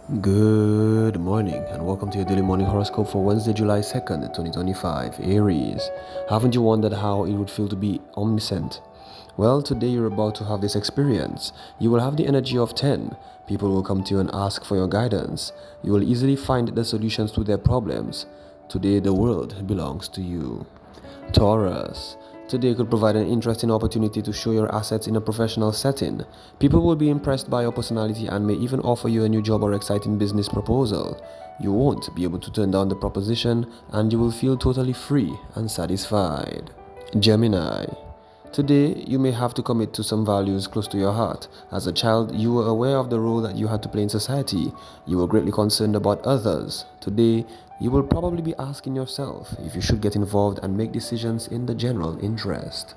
Good morning and welcome to your daily morning horoscope for Wednesday, July 2nd, 2025. Aries, haven't you wondered how it would feel to be omniscient? Well, today you're about to have this experience. You will have the energy of 10. People will come to you and ask for your guidance. You will easily find the solutions to their problems. Today the world belongs to you. Taurus, today could provide an interesting opportunity to show your assets in a professional setting. People will be impressed by your personality and may even offer you a new job or exciting business proposal. You won't be able to turn down the proposition and you will feel totally free and satisfied. Gemini, today, you may have to commit to some values close to your heart. As a child, you were aware of the role that you had to play in society. You were greatly concerned about others. Today, you will probably be asking yourself if you should get involved and make decisions in the general interest.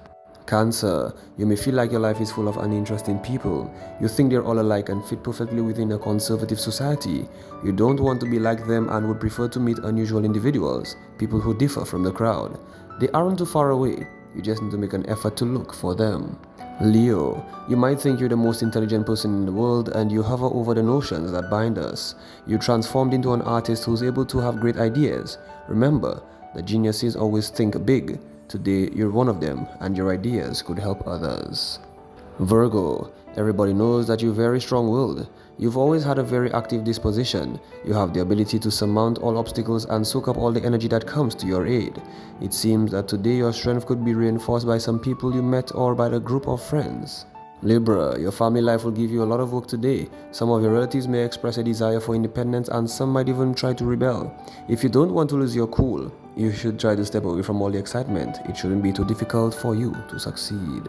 Cancer, you may feel like your life is full of uninteresting people. You think they're all alike and fit perfectly within a conservative society. You don't want to be like them and would prefer to meet unusual individuals, people who differ from the crowd. They aren't too far away. You just need to make an effort to look for them. Leo, you might think you're the most intelligent person in the world and you hover over the notions that bind us. You transformed into an artist who's able to have great ideas. Remember, the geniuses always think big. Today, you're one of them and your ideas could help others. Virgo, everybody knows that you're very strong-willed. You've always had a very active disposition. You have the ability to surmount all obstacles and soak up all the energy that comes to your aid. It seems that today your strength could be reinforced by some people you met or by the group of friends. Libra, your family life will give you a lot of work today. Some of your relatives may express a desire for independence and some might even try to rebel. If you don't want to lose your cool, you should try to step away from all the excitement. It shouldn't be too difficult for you to succeed.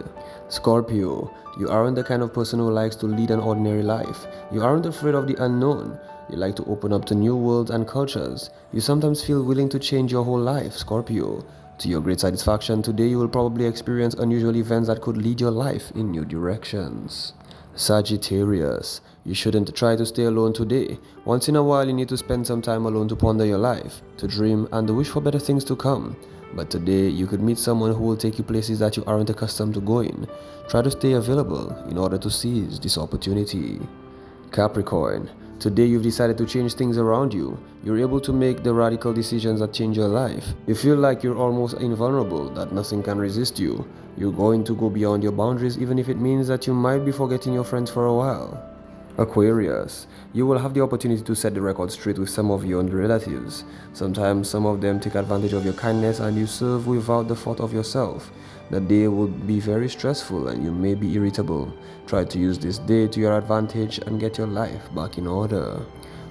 Scorpio, you aren't the kind of person who likes to lead an ordinary life. You aren't afraid of the unknown. You like to open up to new worlds and cultures. You sometimes feel willing to change your whole life, Scorpio. To your great satisfaction, today you will probably experience unusual events that could lead your life in new directions. Sagittarius, you shouldn't try to stay alone today. Once in a while you need to spend some time alone to ponder your life, to dream and to wish for better things to come. But today you could meet someone who will take you places that you aren't accustomed to going. Try to stay available in order to seize this opportunity. Capricorn, today you've decided to change things around you. You're able to make the radical decisions that change your life. You feel like you're almost invulnerable, that nothing can resist you. You're going to go beyond your boundaries even if it means that you might be forgetting your friends for a while. Aquarius, you will have the opportunity to set the record straight with some of your own relatives. Sometimes some of them take advantage of your kindness and you serve without the thought of yourself. The day will be very stressful and you may be irritable. Try to use this day to your advantage and get your life back in order.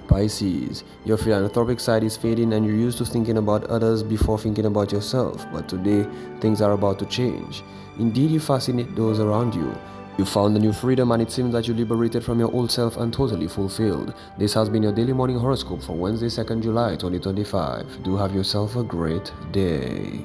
Pisces, your philanthropic side is fading and you're used to thinking about others before thinking about yourself, but today things are about to change. Indeed, you fascinate those around you. You found a new freedom and it seems that you liberated from your old self and totally fulfilled. This has been your daily morning horoscope for Wednesday, 2nd July 2025. Do have yourself a great day.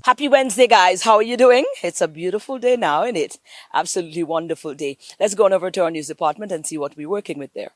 Happy Wednesday, guys. How are you doing? It's a beautiful day now, isn't it? Absolutely wonderful day. Let's go on over to our news department and see what we're working with there.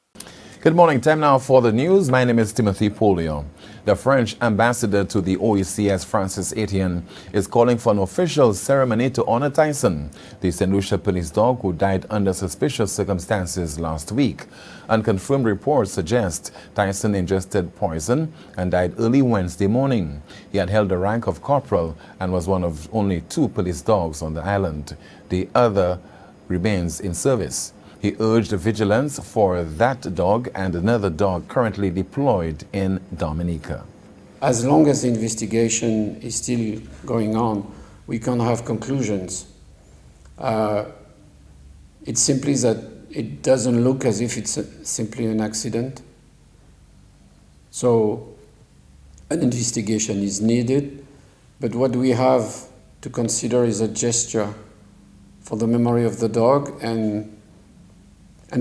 Good morning. Time now for the news. My name is Timothy Polio. The French ambassador to the OECS, Francis Etienne, is calling for an official ceremony to honor Tyson, the St. Lucia police dog who died under suspicious circumstances last week. Unconfirmed reports suggest Tyson ingested poison and died early Wednesday morning. He had held the rank of corporal and was one of only 2 police dogs on the island. The other remains in service. He urged vigilance for that dog and another dog currently deployed in Dominica. As long as the investigation is still going on, we can't have conclusions. It's simply that it doesn't look as if it's simply an accident. So an investigation is needed, but what we have to consider is a gesture for the memory of the dog and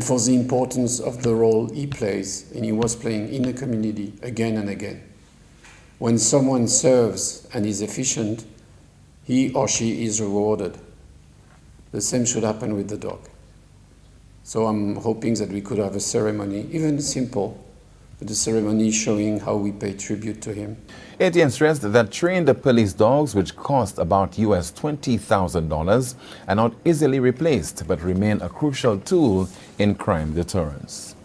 for the importance of the role he plays and he was playing in the community again and again. when someone serves and is efficient, he or she is rewarded. The same should happen with the dog. So I'm hoping that we could have a ceremony, even simple, but a ceremony showing how we pay tribute to him. Etienne stressed that trained police dogs, which cost about US $20,000, are not easily replaced, but remain a crucial tool in crime deterrence.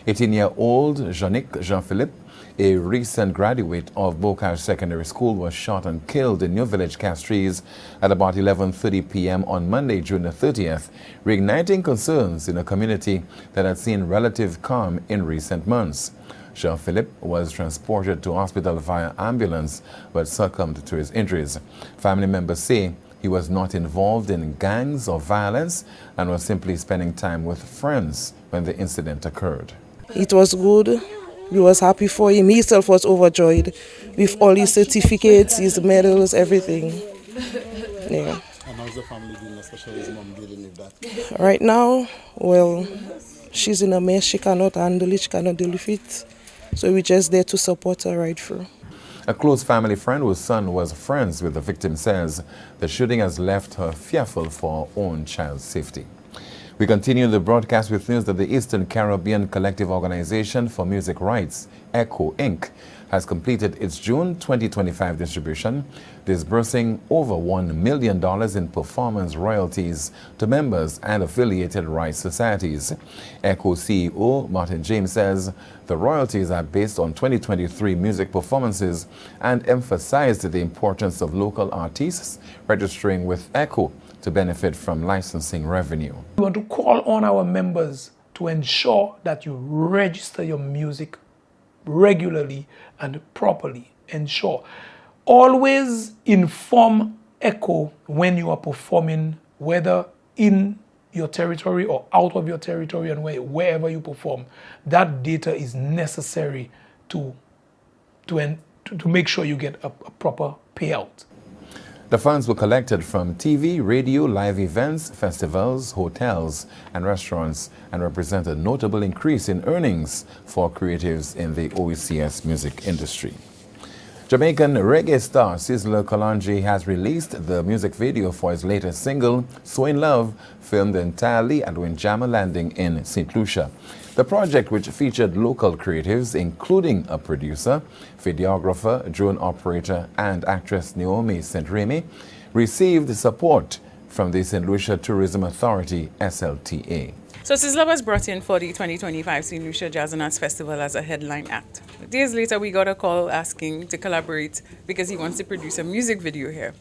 18-year-old Jeannick Jean-Philippe, a recent graduate of Bocage Secondary School, was shot and killed in New Village, Castries at about 11:30 p.m. on Monday, June the 30th, reigniting concerns in a community that had seen relative calm in recent months. Jean-Philippe was transported to hospital via ambulance but succumbed to his injuries. Family members say he was not involved in gangs or violence and was simply spending time with friends when the incident occurred. It was good. We was happy for him. He himself was overjoyed with all his certificates, his medals, everything. Yeah. And how's the family doing, especially his mom dealing with that? Right now, well, she's in a mess. She cannot handle it. She cannot deal with it. So we're just there to support her right through. A close family friend whose son was friends with the victim says the shooting has left her fearful for her own child's safety. We continue the broadcast with news that the Eastern Caribbean Collective Organization for Music Rights, ECHO Inc., has completed its June 2025 distribution, disbursing over $1 million in performance royalties to members and affiliated rights societies. ECHO CEO Martin James says the royalties are based on 2023 music performances and emphasized the importance of local artists registering with ECHO to benefit from licensing revenue. We want to call on our members to ensure that you register your music regularly and properly. Ensure. Always inform ECHO when you are performing, whether in your territory or out of your territory, and wherever you perform. That data is necessary to make sure you get a proper payout. The funds were collected from TV, radio, live events, festivals, hotels, and restaurants and represent a notable increase in earnings for creatives in the OECS music industry. Jamaican reggae star Sizzla Kalonji has released the music video for his latest single, So In Love, filmed entirely at Windjammer Landing in St. Lucia. The project, which featured local creatives, including a producer, videographer, drone operator, and actress Naomi St. Remy, received support from the St. Lucia Tourism Authority, SLTA. So Sizzla was brought in for the 2025 St. Lucia Jazz and Arts Festival as a headline act. Days later, we got a call asking to collaborate because he wants to produce a music video here.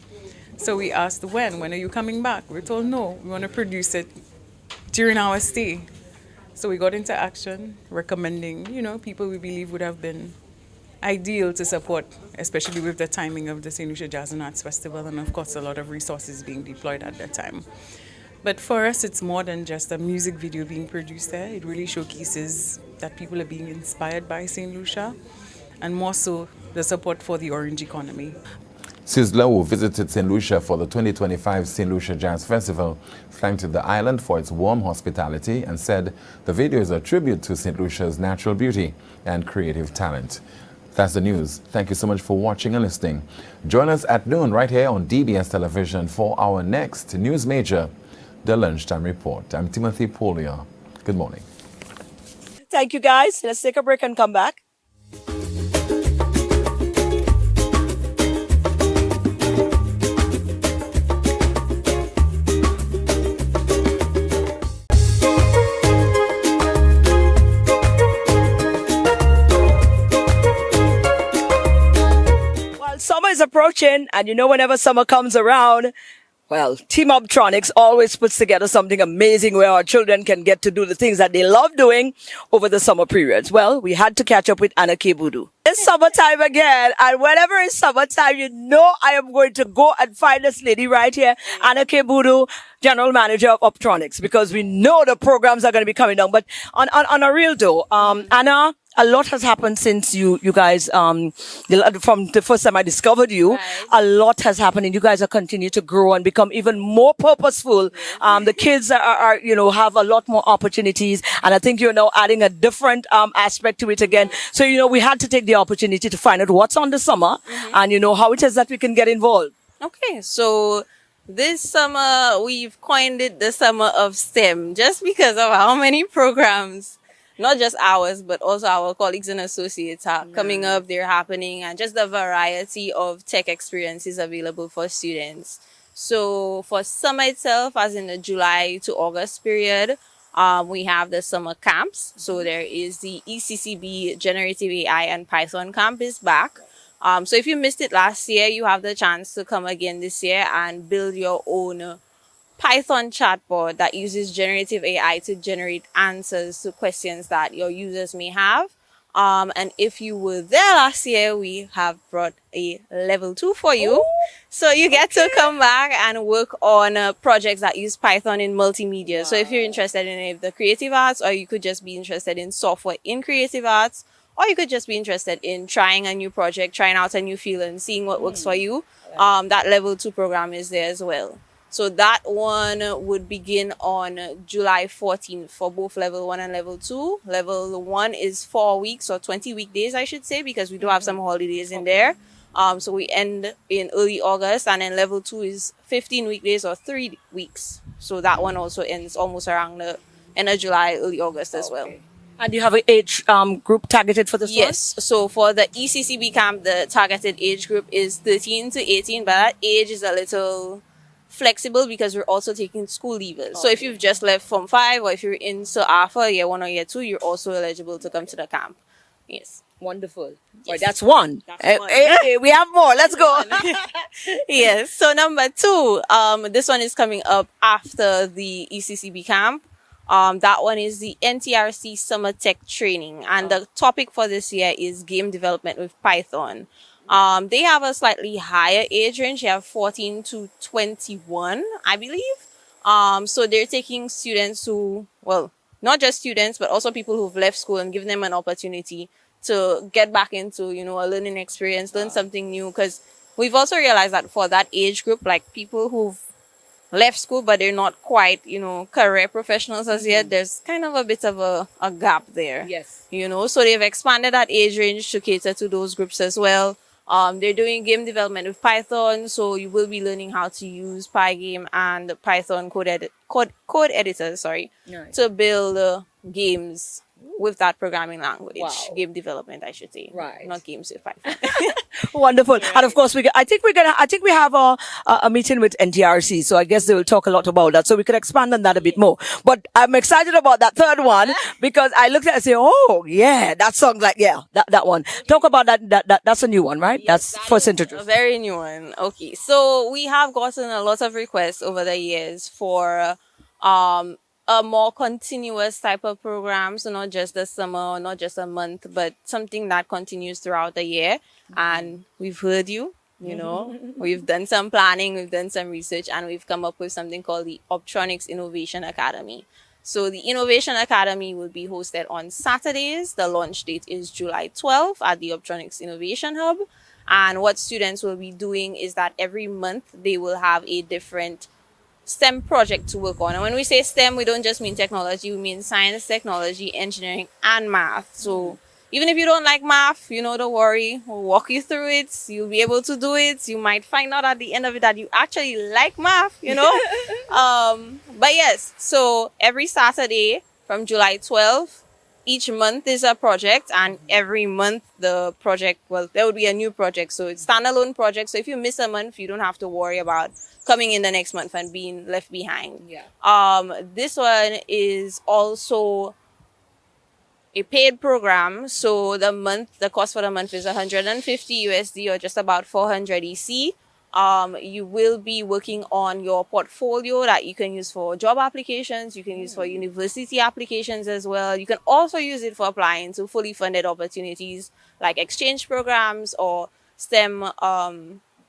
So we asked when are you coming back? We're told no, we want to produce it during our stay. So we got into action, recommending, people we believe would have been ideal to support, especially with the timing of the St. Lucia Jazz and Arts Festival, and of course a lot of resources being deployed at that time. But for us, it's more than just a music video being produced there. It really showcases that people are being inspired by St. Lucia, and more so the support for the orange economy. Sizzla, who visited St. Lucia for the 2025 St. Lucia Jazz Festival, thanked the island for its warm hospitality and said the video is a tribute to St. Lucia's natural beauty and creative talent. That's the news. Thank you so much for watching and listening. Join us at noon right here on DBS Television for our next news major, The Lunchtime Report. I'm Timothy Polio. Good morning. Thank you, guys. Let's take a break and come back. Summer is approaching, and whenever summer comes around, well, Team Orbtronics always puts together something amazing where our children can get to do the things that they love doing over the summer periods. Well, we had to catch up with Anna Kebudu. It's summertime again, and whenever it's summertime, I am going to go and find this lady right here, Anna Kebudu, General Manager of Orbtronics, because we know the programs are going to be coming down. But on a real though, Anna, a lot has happened since you guys from the first time I discovered you. Right. A lot has happened, and you guys are continue to grow and become even more purposeful. The kids are have a lot more opportunities, and I think you're now adding a different aspect to it again. So we had to take the opportunity to find out what's on the summer, and how it is that we can get involved. Okay, so this summer we've coined it the summer of STEM just because of how many programs, not just ours, but also our colleagues and associates are coming up, they're happening, and just the variety of tech experiences available for students. So for summer itself, as in the July to August period, we have the summer camps. So there is the ECCB Generative AI and Python camp is back. So if you missed it last year, you have the chance to come again this year and build your own Python chatbot that uses generative AI to generate answers to questions that your users may have. And if you were there last year, we have brought a level 2 for you. So you get to come back and work on projects that use Python in multimedia. So if you're interested in any of the creative arts, or you could just be interested in software in creative arts, or you could just be interested in trying a new project, trying out a new field and seeing what works for you, that level 2 program is there as well. So that one would begin on July 14th for both level 1 and level 2. Level 1 is 4 weeks or 20 weekdays, I should say, because we do have some holidays in there. So we end in early August, and then level 2 is 15 weekdays or 3 weeks. So that one also ends almost around the end of July, early August as well. And you have an age group targeted for this one? Yes. So for the ECCB camp, the targeted age group is 13 to 18, but that age is a little flexible because we're also taking school leavers. So if you've just left Form 5, or if you're in Alpha year 1 or year 2, you're also eligible to come to the camp. Yes. Wonderful. Yes. Right, that's one. That's one. Hey, we have more. Let's go. Yes. So number 2, this one is coming up after the ECCB camp. That one is the NTRC Summer Tech Training. And the topic for this year is game development with Python. They have a slightly higher age range. They have 14 to 21, I believe. So they're taking students who, well, not just students, but also people who've left school and giving them an opportunity to get back into, a learning experience, learn something new. Because we've also realized that for that age group, like people who've left school, but they're not quite, career professionals as yet, there's kind of a bit of a gap there. Yes. So they've expanded that age range to cater to those groups as well. They're doing game development with Python, so you will be learning how to use Pygame and Python code editors, Nice. to build games with that programming language. Wow. Game development, I should say. Right. Not games with Python. Wonderful. And of course, I think we have a meeting with NTRC. So I guess they will talk a lot about that. So we could expand on that a bit more. But I'm excited about that third one because I looked at it and say, oh yeah, that sounds like, that one. Talk about that. That's a new one, right? Yes, That's first a introduced. very new one. Okay. So we have gotten a lot of requests over the years for a more continuous type of program. So not just the summer, not just a month, but something that continues throughout the year. And we've heard you, we've done some planning, we've done some research, and we've come up with something called the Orbtronics Innovation Academy. So the Innovation Academy will be hosted on Saturdays. The launch date is July 12th at the Orbtronics Innovation Hub. And what students will be doing is that every month they will have a different STEM project to work on. And when we say STEM, we don't just mean technology, we mean science, technology, engineering, and math. So even if you don't like math, don't worry, we'll walk you through it. You'll be able to do it. You might find out at the end of it that you actually like math, But yes, so every Saturday from July 12th, each month is a project, and every month the project, there will be a new project. So it's standalone project. So if you miss a month, you don't have to worry about coming in the next month and being left behind. Yeah. This one is also a paid program. So the cost for the month is 150 USD or just about 400 EC. You will be working on your portfolio that you can use for job applications. You can use for university applications as well. You can also use it for applying to fully funded opportunities like exchange programs or STEM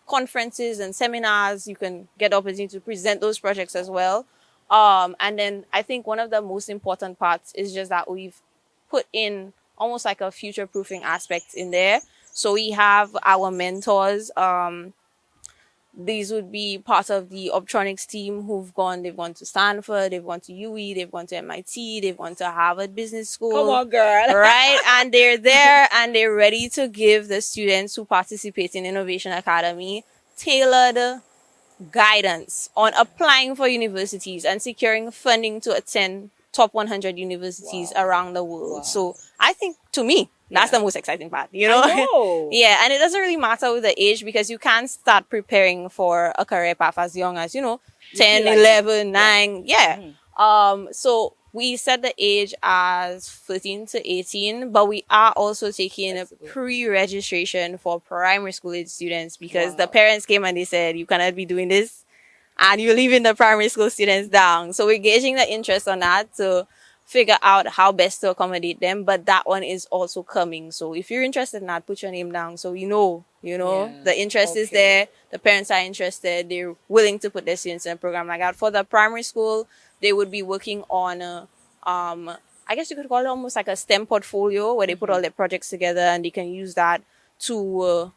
conferences and seminars. You can get the opportunity to present those projects as well. And then I think one of the most important parts is just that we've put in almost like a future proofing aspect in there. So we have our mentors. These would be part of the Orbtronics team they've gone to Stanford, they've gone to UE, they've gone to MIT, they've gone to Harvard Business School. Come on, girl. Right? And they're there and they're ready to give the students who participate in Innovation Academy tailored guidance on applying for universities and securing funding to attend top 100 universities around the world. So I think, to me, that's the most exciting part, you know? I know. Yeah, and it doesn't really matter with the age because you can start preparing for a career path as young as, 10, 11, 9. Yeah. So we set the age as 13 to 18, but we are also taking a pre-registration for primary school age students because the parents came and they said, you cannot be doing this and you're leaving the primary school students down. So we're gauging the interest on that to figure out how best to accommodate them, but that one is also coming. So if you're interested in that, put your name down so we know, the interest is there, the parents are interested, they're willing to put their students in a program like that. For the primary school, they would be working on, I guess you could call it almost like a STEM portfolio where they put all their projects together and they can use that to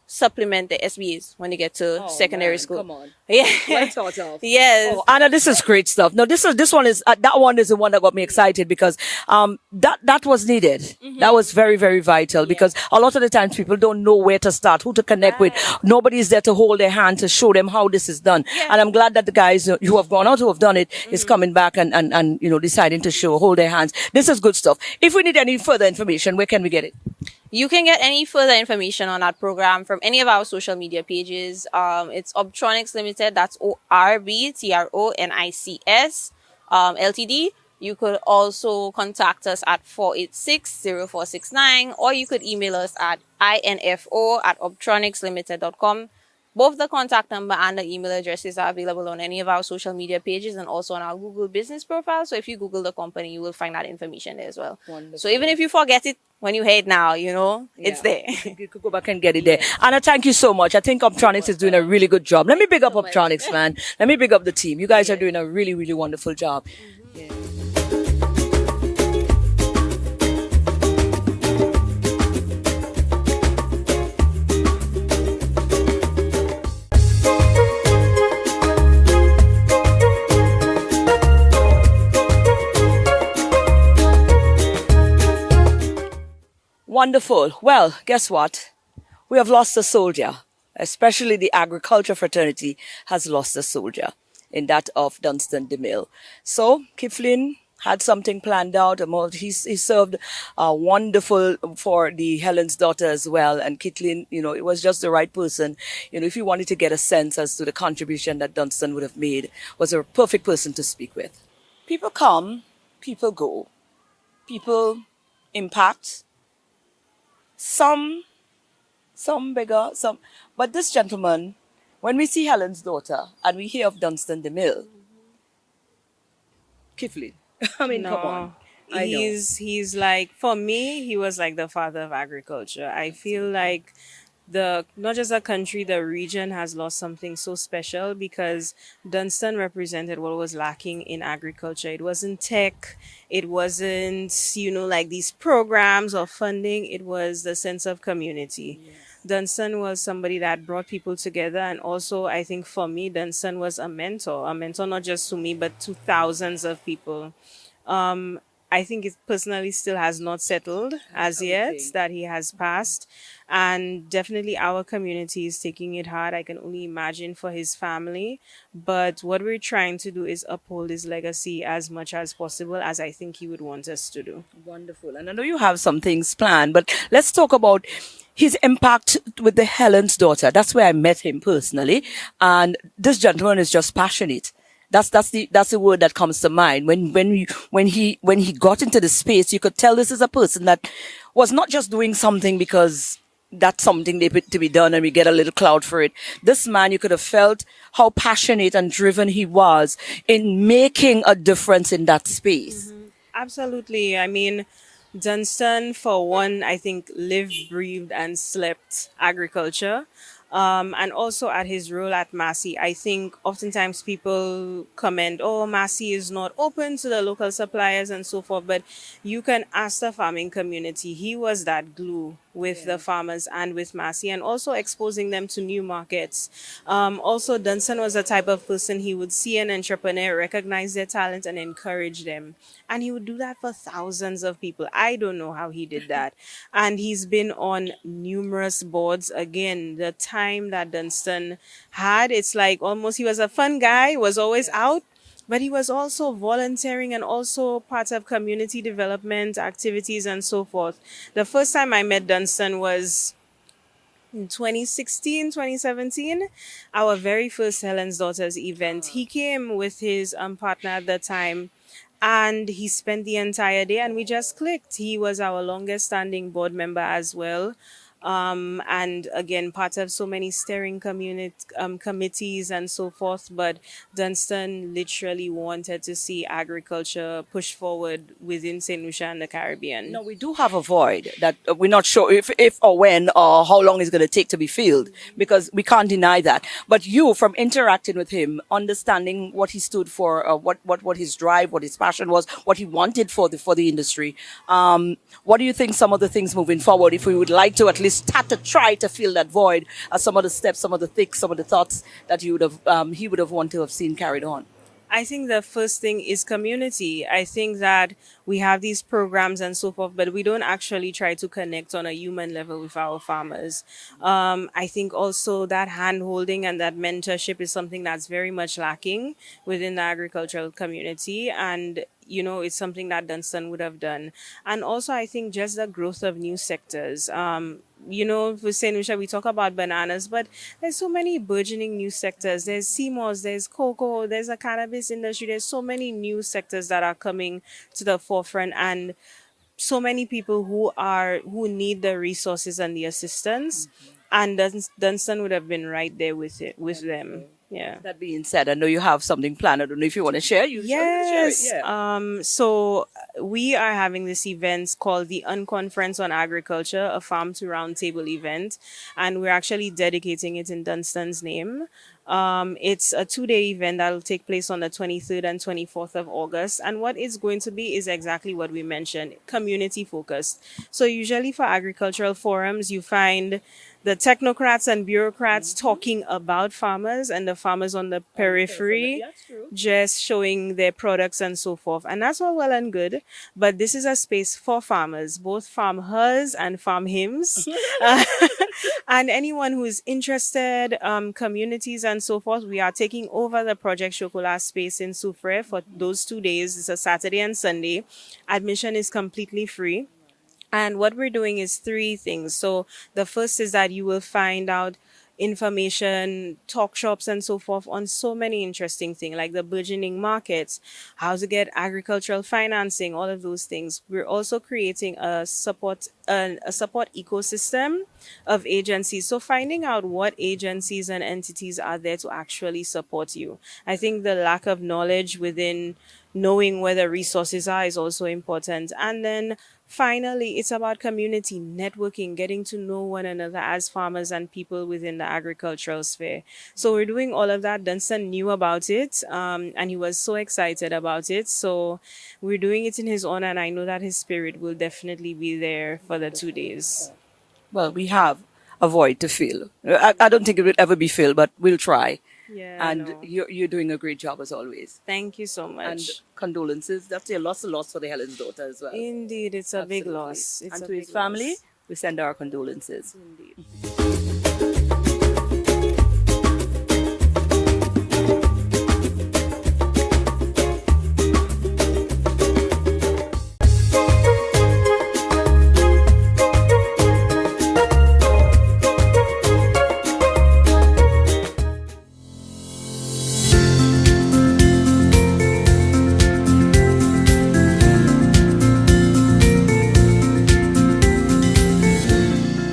supplement the SBAs when they get to secondary school. Come on. Yeah. Well thought of. Yes. Oh, Anna, this is great stuff. No, this one is that one is the one that got me excited because that was needed. That was very, very vital because a lot of the times people don't know where to start, who to connect with. Nobody's there to hold their hand to show them how this is done. And I'm glad that the guys who have gone out who have done it is coming back and deciding to hold their hands. This is good stuff. If we need any further information, where can we get it? You can get any further information on that program from any of our social media pages. It's Orbtronics Limited. That's Orbtronics Ltd. You could also contact us at 486-0469 or you could email us at info@orbtronicslimited.com. Both the contact number and the email addresses are available on any of our social media pages and also on our Google business profile. So if you Google the company, you will find that information there as well. Wonderful. So even if you forget it when you head now, it's there. You could go back and get it there. Anna, thank you so much. I think Orbtronics is doing a really good job. Let me big up Orbtronics, man. Let me big up the team. You guys are doing a really, really wonderful job. Yeah. Wonderful. Well, guess what? We have lost a soldier, especially the agriculture fraternity has lost a soldier in that of Dustan Demillle. So, Kiflin had something planned out. He served wonderful for the Helen's daughter as well. And Kitlin, it was just the right person. If you wanted to get a sense as to the contribution that Dustan would have made, was a perfect person to speak with. People come, people go. People impact. Some bigger, some. But this gentleman, when we see Helen's daughter and we hear of Dustan Demillle, Kiflin, I mean, come on. He's like, for me, he was like the father of agriculture. I feel like not just the country, the region has lost something so special because Dustan represented what was lacking in agriculture. It wasn't tech. It wasn't, like these programs or funding. It was the sense of community. Yes. Dustan was somebody that brought people together. And also, I think for me, Dustan was a mentor not just to me, but to thousands of people. I think it personally still has not settled as yet that he has passed. And definitely our community is taking it hard. I can only imagine for his family. But what we're trying to do is uphold his legacy as much as possible, as I think he would want us to do. Wonderful. And I know you have some things planned, but let's talk about his impact with the Helen's daughter. That's where I met him personally. And this gentleman is just passionate. That's the word that comes to mind. When he got into the space, you could tell this is a person that was not just doing something because that's something to be done and we get a little clout for it. This man, you could have felt how passionate and driven he was in making a difference in that space. Mm-hmm. Absolutely. I mean, Dustan, for one, I think lived, breathed, and slept agriculture. And also at his role at Massey, I think oftentimes people comment, oh, Massey is not open to the local suppliers and so forth. But you can ask the farming community. He was that glue with the farmers and with Massey, and also exposing them to new markets. Also, Dunstan was the type of person, he would see an entrepreneur, recognize their talent, and encourage them. And he would do that for thousands of people. I don't know how he did that. And he's been on numerous boards. Again, the time that Dunstan had, it's like almost he was a fun guy, was always out. But he was also volunteering and also part of community development activities and so forth. The first time I met Dunstan was in 2016, 2017, our very first Helen's Daughters event. He came with his partner at the time, and he spent the entire day and we just clicked. He was our longest standing board member as well. And again, part of so many steering committees and so forth. But Dunstan literally wanted to see agriculture push forward within St. Lucia and the Caribbean. No, we do have a void that we're not sure if or when or how long it's going to take to be filled, because we can't deny that. But you, from interacting with him, understanding what he stood for, what his drive, what his passion was, what he wanted for the industry, what do you think some of the things moving forward, if we would like to at least start to try to fill that void, some of the steps, some of the things, some of the thoughts that he would have wanted to have seen carried on? I think the first thing is community. I think that we have these programs and so forth, but we don't actually try to connect on a human level with our farmers. I think also that hand holding and that mentorship is something that's very much lacking within the agricultural community. And it's something that Dunstan would have done. And also, I think just the growth of new sectors. With St. Lucia, we talk about bananas, but there's so many burgeoning new sectors. There's CMOS, there's cocoa, there's a cannabis industry. There's so many new sectors that are coming to the forefront, and so many people who need the resources and the assistance. And Dunstan would have been right there with them. Yeah. That being said, I know you have something planned. I don't know if you want to share. Yes. Share it. Yeah. So we are having this event called the Unconference on Agriculture, a farm to roundtable event, and we're actually dedicating it in Dunstan's name. It's a 2-day event that will take place on the 23rd and 24th of August. And what it's going to be is exactly what we mentioned, community focused. So usually for agricultural forums, you find the technocrats and bureaucrats talking about farmers and the farmers on the periphery, just showing their products and so forth. And that's all well and good. But this is a space for farmers, both farm hers and farm hims. And anyone who is interested, communities and so forth, we are taking over the Project Chocolat space in Soufrière for those 2 days. It's a Saturday and Sunday. Admission is completely free. And what we're doing is 3 things. So the first is that you will find out information, talk shops and so forth on so many interesting things like the burgeoning markets, how to get agricultural financing, all of those things. We're also creating a support ecosystem of agencies. So finding out what agencies and entities are there to actually support you. I think the lack of knowledge within knowing where the resources are is also important. And then finally, it's about community networking, getting to know one another as farmers and people within the agricultural sphere. So we're doing all of that. Dunstan knew about it, and he was so excited about it. So we're doing it in his honor, and I know that his spirit will definitely be there for the 2 days. Well, we have a void to fill. I don't think it will ever be filled, but we'll try. Yeah, and you're doing a great job as always. Thank you so much. And condolences. That's a loss for the Helen's daughter as well. Indeed, it's a big loss. And to his family, we send our condolences. Indeed.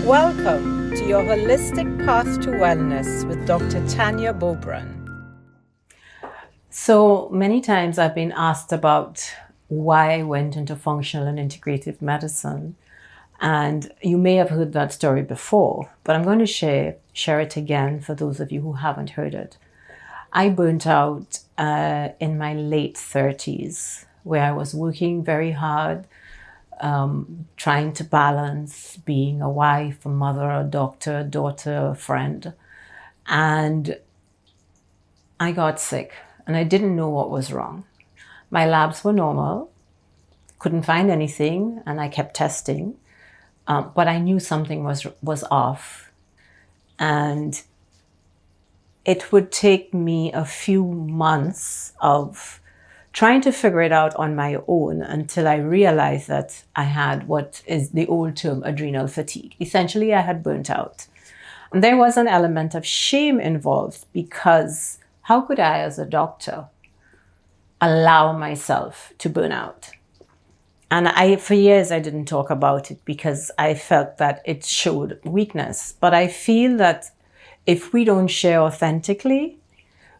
Welcome to your Holistic Path to Wellness with Dr. Tanya Bobran. So many times I've been asked about why I went into functional and integrative medicine. And you may have heard that story before, but I'm going to share share it again for those of you who haven't heard it. I burnt out in my late 30s, where I was working very hard, trying to balance being a wife, a mother, a doctor, a daughter, a friend. And I got sick and I didn't know what was wrong. My labs were normal, couldn't find anything, and I kept testing. But I knew something was off. And it would take me a few months of trying to figure it out on my own until I realized that I had what is the old term adrenal fatigue. Essentially, I had burnt out. And there was an element of shame involved, because how could I, as a doctor, allow myself to burn out? And for years, I didn't talk about it because I felt that it showed weakness. But I feel that if we don't share authentically,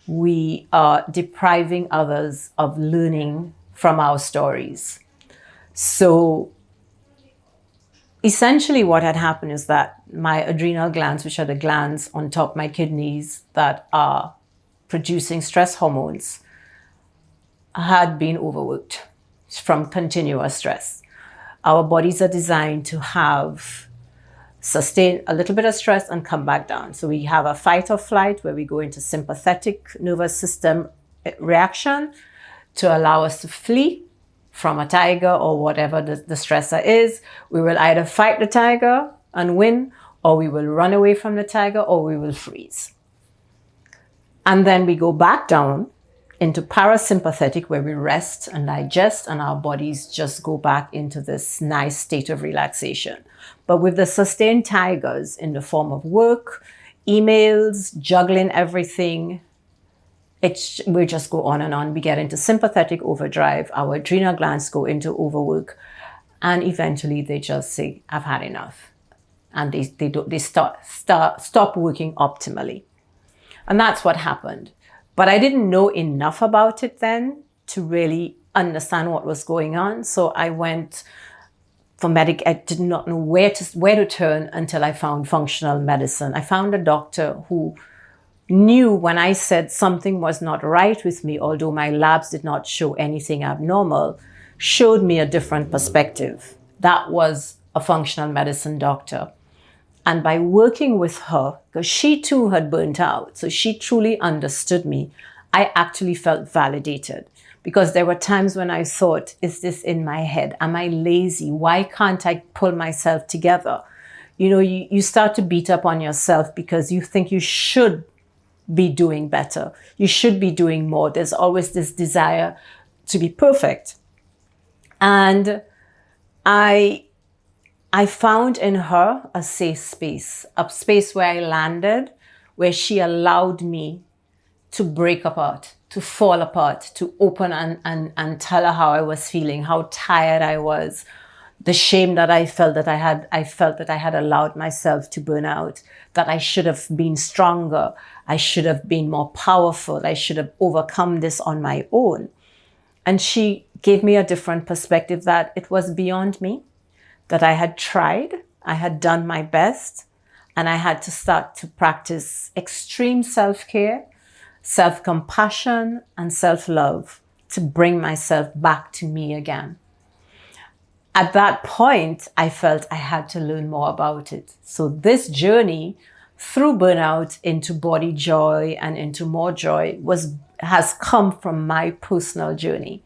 we are depriving others of learning from our stories. So essentially what had happened is that my adrenal glands, which are the glands on top of my kidneys that are producing stress hormones, had been overworked from continuous stress. Our bodies are designed to sustain a little bit of stress and come back down. So we have a fight or flight where we go into sympathetic nervous system reaction to allow us to flee from a tiger or whatever the stressor is. We will either fight the tiger and win, or we will run away from the tiger, or we will freeze. And then we go back down into parasympathetic, where we rest and digest, and our bodies just go back into this nice state of relaxation. But with the sustained tigers in the form of work, emails, juggling everything, we just go on and on. We get into sympathetic overdrive. Our adrenal glands go into overwork, and eventually they just say, "I've had enough," and they stop working optimally. And that's what happened. But I didn't know enough about it then to really understand what was going on. So I went for I did not know where to turn until I found functional medicine. I found a doctor who knew when I said something was not right with me, although my labs did not show anything abnormal, showed me a different perspective. That was a functional medicine doctor. And by working with her, because she too had burnt out, so she truly understood me, I actually felt validated. Because there were times when I thought, is this in my head? Am I lazy? Why can't I pull myself together? You know, you start to beat up on yourself because you think you should be doing better. You should be doing more. There's always this desire to be perfect. And I found in her a safe space, a space where I landed, where she allowed me to break apart, to fall apart, to open and tell her how I was feeling, how tired I was, the shame that I felt that I had allowed myself to burn out, that I should have been stronger, I should have been more powerful, I should have overcome this on my own. And she gave me a different perspective, that it was beyond me, that I had tried, I had done my best, and I had to start to practice extreme self-care, self-compassion, and self-love to bring myself back to me again. At that point, I felt I had to learn more about it. So this journey through burnout into body joy and into more joy has come from my personal journey.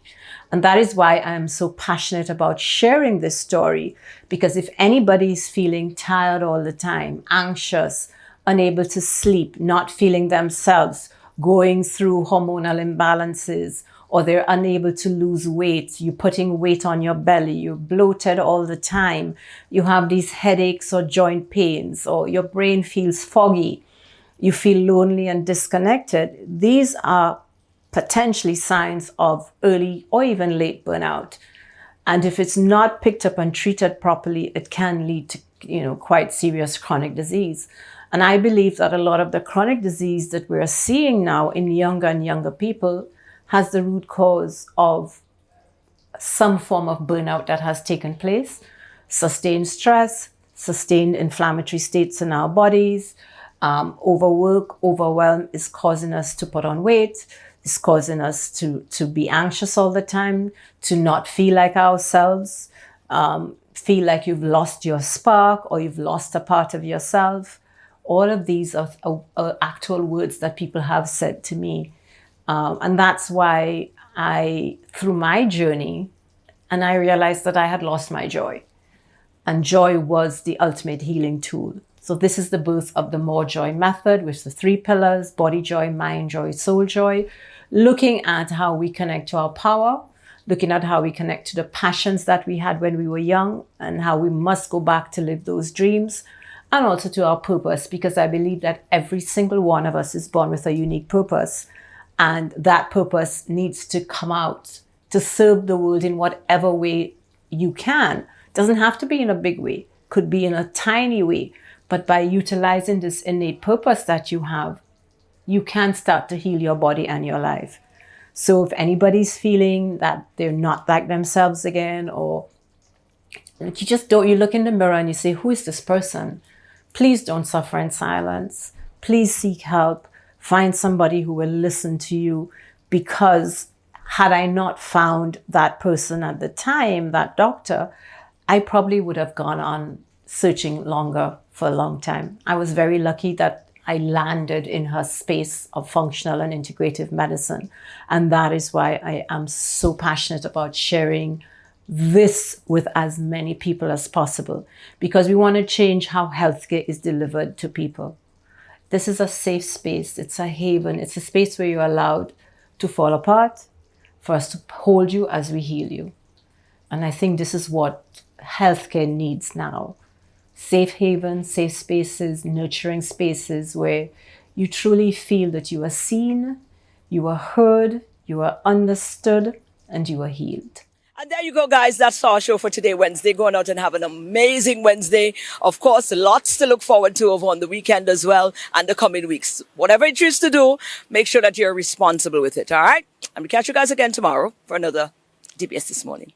And that is why I am so passionate about sharing this story, because if anybody is feeling tired all the time, anxious, unable to sleep, not feeling themselves, going through hormonal imbalances, or they're unable to lose weight, you're putting weight on your belly, you're bloated all the time, you have these headaches or joint pains, or your brain feels foggy, you feel lonely and disconnected, these are potentially signs of early or even late burnout. And if it's not picked up and treated properly, it can lead to, quite serious chronic disease. And I believe that a lot of the chronic disease that we're seeing now in younger and younger people has the root cause of some form of burnout that has taken place, sustained stress, sustained inflammatory states in our bodies, Overwork, overwhelm is causing us to put on weight. It's causing us to be anxious all the time, to not feel like ourselves, feel like you've lost your spark or you've lost a part of yourself. All of these are actual words that people have said to me. And that's why through my journey, and I realized that I had lost my joy. And joy was the ultimate healing tool. So this is the birth of the More Joy method, with the 3 pillars: body joy, mind joy, soul joy, looking at how we connect to our power, looking at how we connect to the passions that we had when we were young and how we must go back to live those dreams, and also to our purpose, because I believe that every single one of us is born with a unique purpose. And that purpose needs to come out to serve the world in whatever way you can. It doesn't have to be in a big way, could be in a tiny way. But by utilizing this innate purpose that you have, you can start to heal your body and your life. So if anybody's feeling that they're not like themselves again, or you look in the mirror and you say, who is this person? Please don't suffer in silence. Please seek help. Find somebody who will listen to you, because had I not found that person at the time, that doctor, I probably would have gone on searching longer for a long time. I was very lucky that I landed in her space of functional and integrative medicine. And that is why I am so passionate about sharing this with as many people as possible, because we want to change how healthcare is delivered to people. This is a safe space. It's a haven. It's a space where you're allowed to fall apart, for us to hold you as we heal you. And I think this is what healthcare needs now. Safe havens, safe spaces, nurturing spaces where you truly feel that you are seen, you are heard, you are understood, and you are healed. And there you go, guys. That's our show for today, Wednesday. Going out and have an amazing Wednesday. Of course, lots to look forward to over on the weekend as well and the coming weeks. Whatever you choose to do, make sure that you're responsible with it. All right? And we catch you guys again tomorrow for another DBS This Morning.